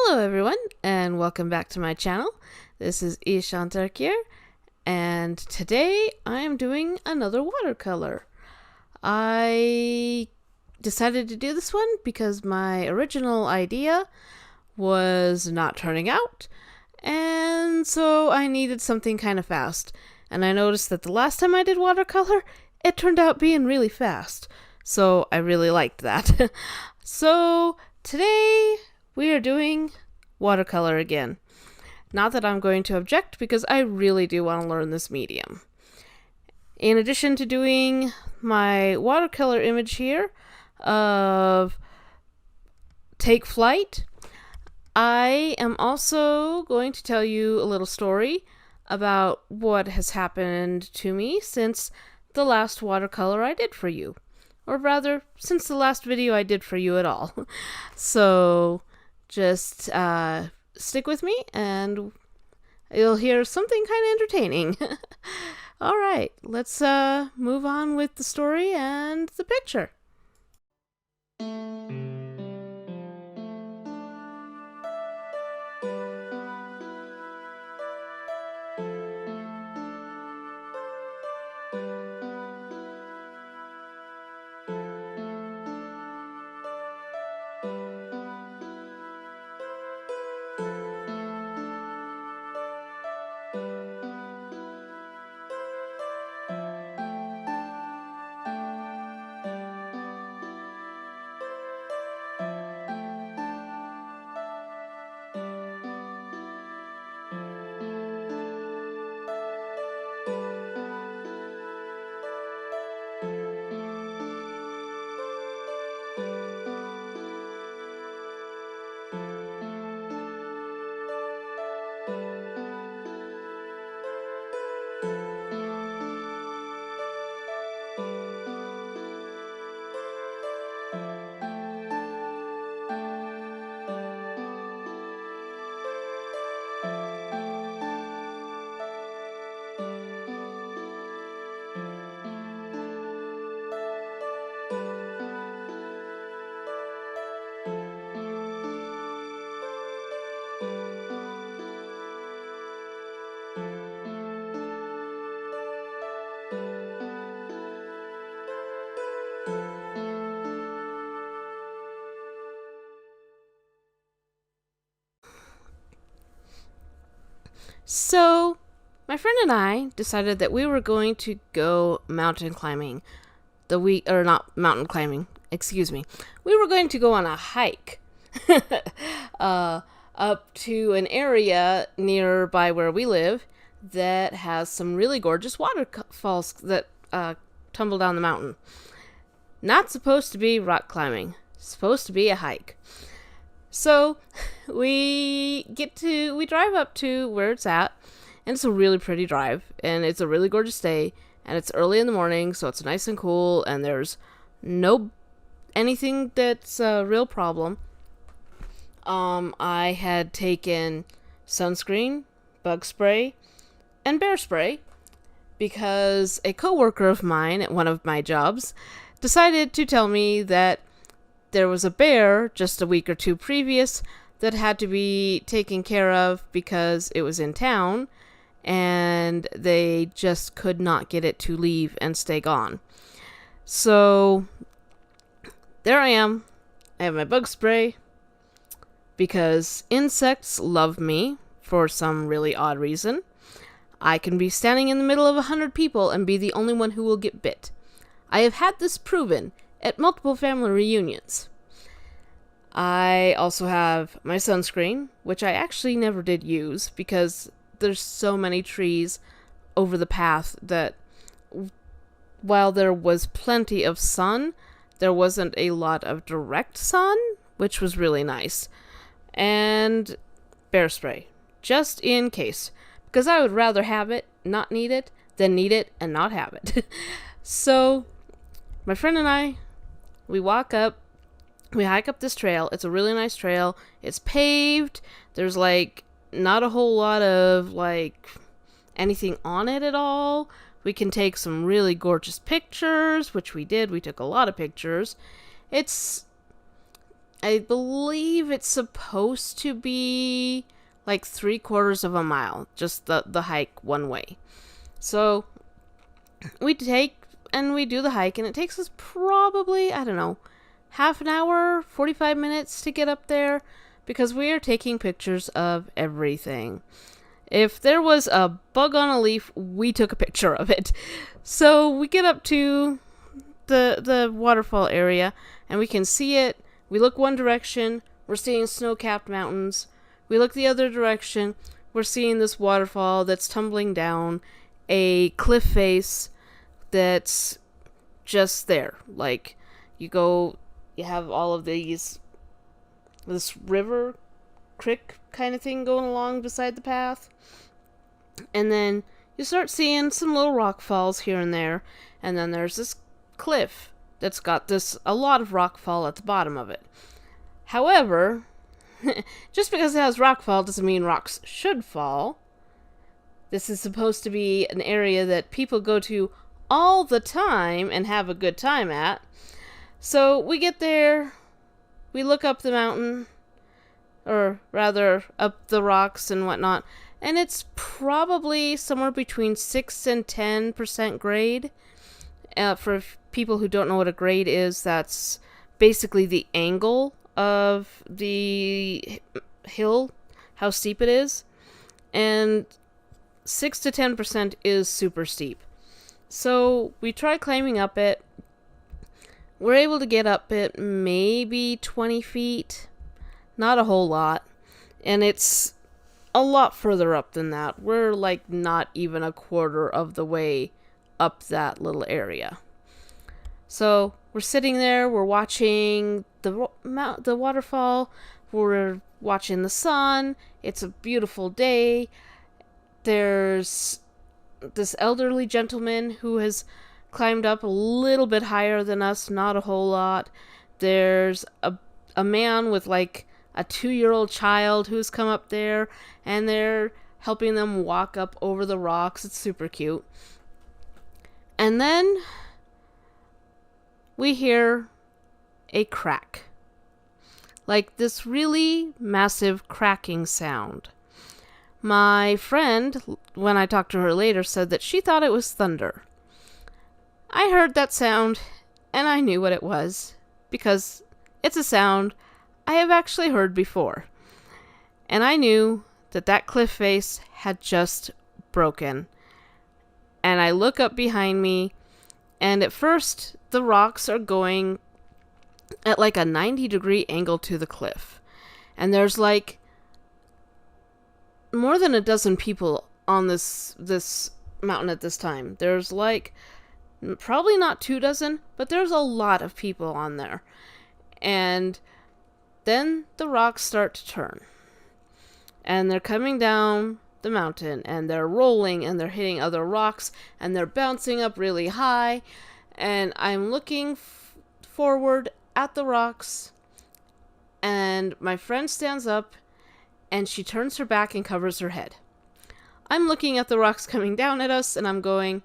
Hello everyone, and welcome back to my channel. This is Ixenthurkear, and today I am doing another watercolor. I decided to do this one because my original idea was not turning out, and so I needed something kind of fast. And I noticed that the last time I did watercolor, it turned out being really fast. So I really liked that. So today we are doing watercolor again. Not that I'm going to object, because I really do want to learn this medium. In addition to doing my watercolor image here of Take Flight, I am also going to tell you a little story about what has happened to me since the last watercolor I did for you. Or rather, since the last video I did for you at all. So just stick with me and you'll hear something kind of entertaining. Alright, let's move on with the story and the picture. So, my friend and I decided that we were going to go mountain climbing We were going to go on a hike up to an area nearby where we live that has some really gorgeous waterfalls that tumble down the mountain. Not supposed to be rock climbing, supposed to be a hike. So we drive up to where it's at, and it's a really pretty drive, and it's a really gorgeous day, and it's early in the morning, so it's nice and cool, and there's no anything that's a real problem. I had taken sunscreen, bug spray, and bear spray because a coworker of mine at one of my jobs decided to tell me that there was a bear just a week or two previous that had to be taken care of because it was in town and they just could not get it to leave and stay gone. So there I am. I have my bug spray because insects love me for some really odd reason. I can be standing in the middle of 100 people and be the only one who will get bit. I have had this proven at multiple family reunions. I also have my sunscreen, which I actually never did use because there's so many trees over the path that while there was plenty of sun, there wasn't a lot of direct sun, which was really nice. And bear spray, just in case, because I would rather have it, not need it, than need it and not have it. So my friend and I, we hike up this trail. It's a really nice trail. It's paved. There's not a whole lot of anything on it at all. We can take some really gorgeous pictures, which we did. We took a lot of pictures. I believe it's supposed to be like 3/4 of a mile, just the hike one way. So we take and we do the hike, and it takes us probably, I don't know, half an hour, 45 minutes to get up there, because we are taking pictures of everything. If there was a bug on a leaf, we took a picture of it. So we get up to the waterfall area, and we can see it. We look one direction, we're seeing snow-capped mountains. We look the other direction, we're seeing this waterfall that's tumbling down a cliff face that's just there. Like, you have all of this river, creek kind of thing going along beside the path. And then you start seeing some little rock falls here and there. And then there's this cliff that's got a lot of rock fall at the bottom of it. However, just because it has rock fall doesn't mean rocks should fall. This is supposed to be an area that people go to all the time and have a good time at. So we get there, we look up the mountain, or rather up the rocks and whatnot, and it's probably somewhere between 6 and 10% grade. For people who don't know what a grade is, that's basically the angle of the hill, how steep it is, and 6 to 10% is super steep. So we try climbing up it. We're able to get up it maybe 20 feet, not a whole lot, and it's a lot further up than that. We're like not even a quarter of the way up that little area. So we're sitting there, we're watching the waterfall, we're watching the sun. It's a beautiful day. There's this elderly gentleman who has climbed up a little bit higher than us, not a whole lot. There's a man with like a 2-year-old child who's come up there, and they're helping them walk up over the rocks. It's super cute. And then we hear a crack. Like this really massive cracking sound. My friend, when I talked to her later, said that she thought it was thunder. I heard that sound, and I knew what it was, because it's a sound I have actually heard before. And I knew that cliff face had just broken. And I look up behind me, and at first, the rocks are going at like a 90-degree angle to the cliff. And there's like more than a dozen people on this mountain at this time. There's like probably not 24, but there's a lot of people on there. And then the rocks start to turn. And they're coming down the mountain, and they're rolling, and they're hitting other rocks, and they're bouncing up really high. And I'm looking forward at the rocks, and my friend stands up, and she turns her back and covers her head. I'm looking at the rocks coming down at us, and I'm going,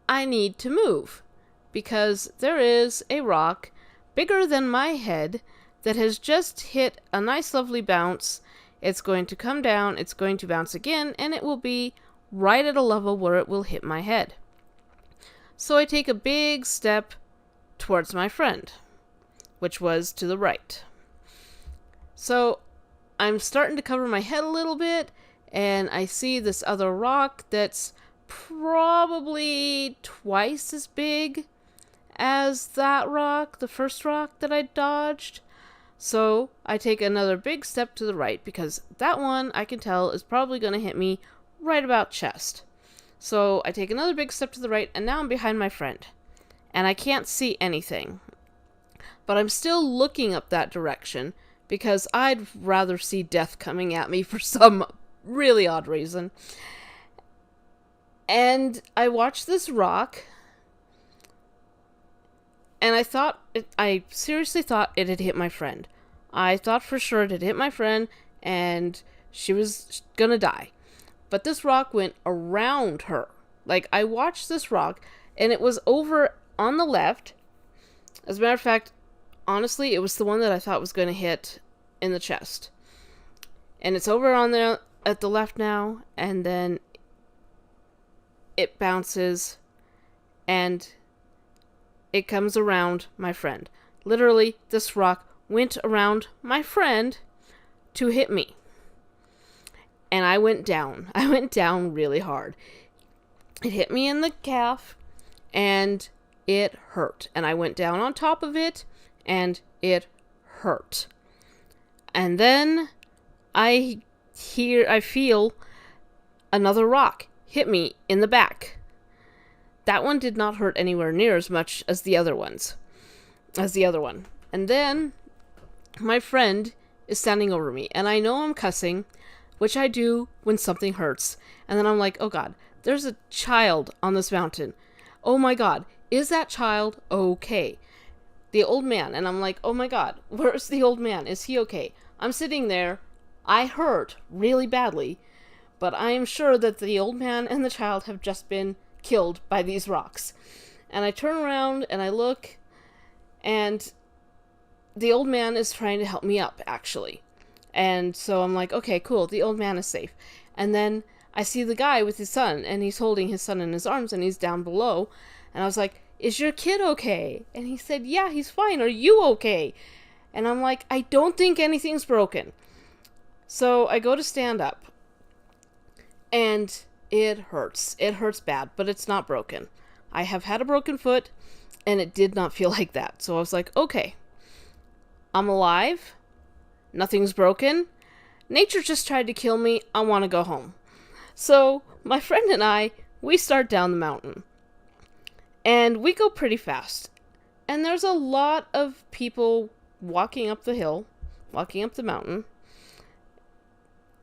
I need to move, because there is a rock bigger than my head that has just hit a nice lovely bounce. It's going to come down, it's going to bounce again, and it will be right at a level where it will hit my head. So I take a big step towards my friend, which was to the right. So I'm starting to cover my head a little bit, and I see this other rock that's probably twice as big as that rock, the first rock that I dodged. So I take another big step to the right, because that one I can tell is probably going to hit me right about chest. So I take another big step to the right, and now I'm behind my friend. And I can't see anything. But I'm still looking up that direction, because I'd rather see death coming at me for some really odd reason. And I watched this rock, and I seriously thought it had hit my friend. I thought for sure it had hit my friend, and she was gonna die. But this rock went around her. Like, I watched this rock, and it was over on the left. As a matter of fact, honestly, it was the one that I thought was going to hit in the chest. And it's over on the at the left now, and then it bounces, and it comes around my friend. Literally, this rock went around my friend to hit me. And I went down. I went down really hard. It hit me in the calf, and it hurt. And I went down on top of it, and it hurt. And then I feel another rock hit me in the back. That one did not hurt anywhere near as much as the other one. And then my friend is standing over me, and I know I'm cussing, which I do when something hurts. And then I'm like, oh God, there's a child on this mountain. Oh my God, is that child okay? The old man. And I'm like, oh my God, where's the old man? Is he okay? I'm sitting there. I hurt really badly, but I am sure that the old man and the child have just been killed by these rocks. And I turn around and I look, and the old man is trying to help me up, actually. And so I'm like, okay, cool, the old man is safe. And then I see the guy with his son, and he's holding his son in his arms, and he's down below. And I was like, is your kid okay? And he said, yeah, he's fine. Are you okay? And I'm like, I don't think anything's broken. So I go to stand up, and it hurts. It hurts bad, but it's not broken. I have had a broken foot, and it did not feel like that. So I was like, okay, I'm alive. Nothing's broken. Nature just tried to kill me. I want to go home. So my friend and I, we start down the mountain. And we go pretty fast. And there's a lot of people walking up the hill, walking up the mountain.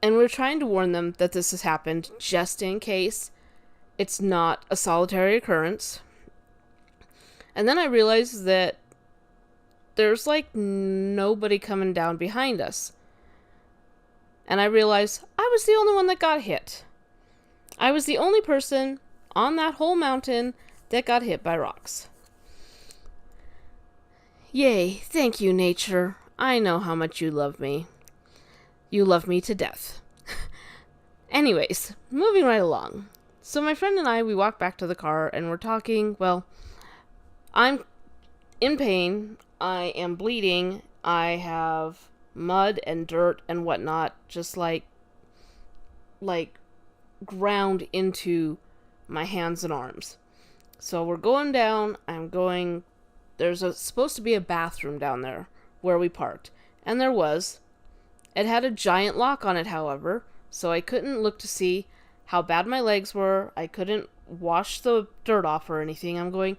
And we're trying to warn them that this has happened just in case it's not a solitary occurrence. And then I realized that there's like nobody coming down behind us. And I realized I was the only one that got hit. I was the only person on that whole mountain that got hit by rocks. Yay, thank you, nature. I know how much you love me. You love me to death. Anyways, moving right along. So my friend and I, we walk back to the car and we're talking. Well, I'm in pain. I am bleeding. I have mud and dirt and whatnot just like ground into my hands and arms. So we're going down. There's supposed to be a bathroom down there where we parked. And there was. It had a giant lock on it, however, so I couldn't look to see how bad my legs were. I couldn't wash the dirt off or anything. I'm going,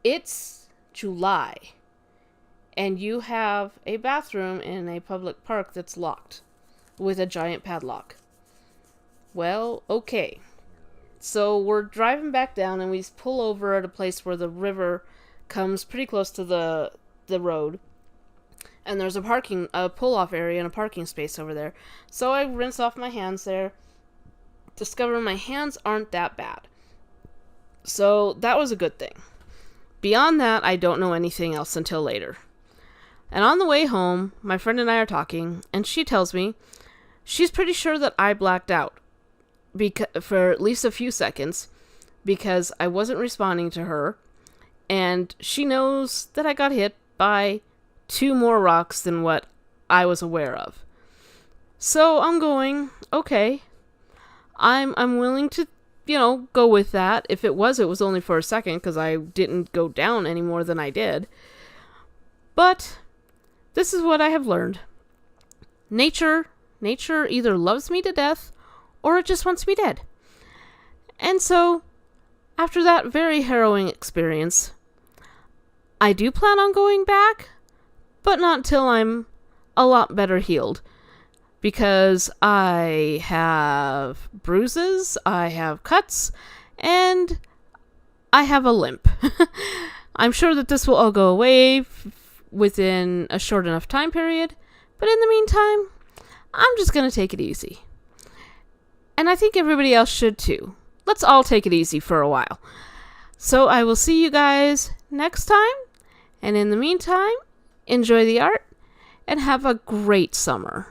it's July, and you have a bathroom in a public park that's locked with a giant padlock. Well, okay. So we're driving back down, and we pull over at a place where the river comes pretty close to the road. And there's a pull-off area and a parking space over there. So I rinse off my hands there. Discover my hands aren't that bad. So that was a good thing. Beyond that, I don't know anything else until later. And on the way home, my friend and I are talking, and she tells me she's pretty sure that I blacked out for at least a few seconds because I wasn't responding to her. And she knows that I got hit by 2 more rocks than what I was aware of. So I'm going, okay, I'm willing to, go with that. If it was only for a second because I didn't go down any more than I did. But this is what I have learned. Nature either loves me to death or it just wants me dead. And so, after that very harrowing experience, I do plan on going back, but not until I'm a lot better healed. Because I have bruises, I have cuts, and I have a limp. I'm sure that this will all go away within a short enough time period, but in the meantime, I'm just going to take it easy. And I think everybody else should too. Let's all take it easy for a while. So I will see you guys next time. And in the meantime, enjoy the art and have a great summer.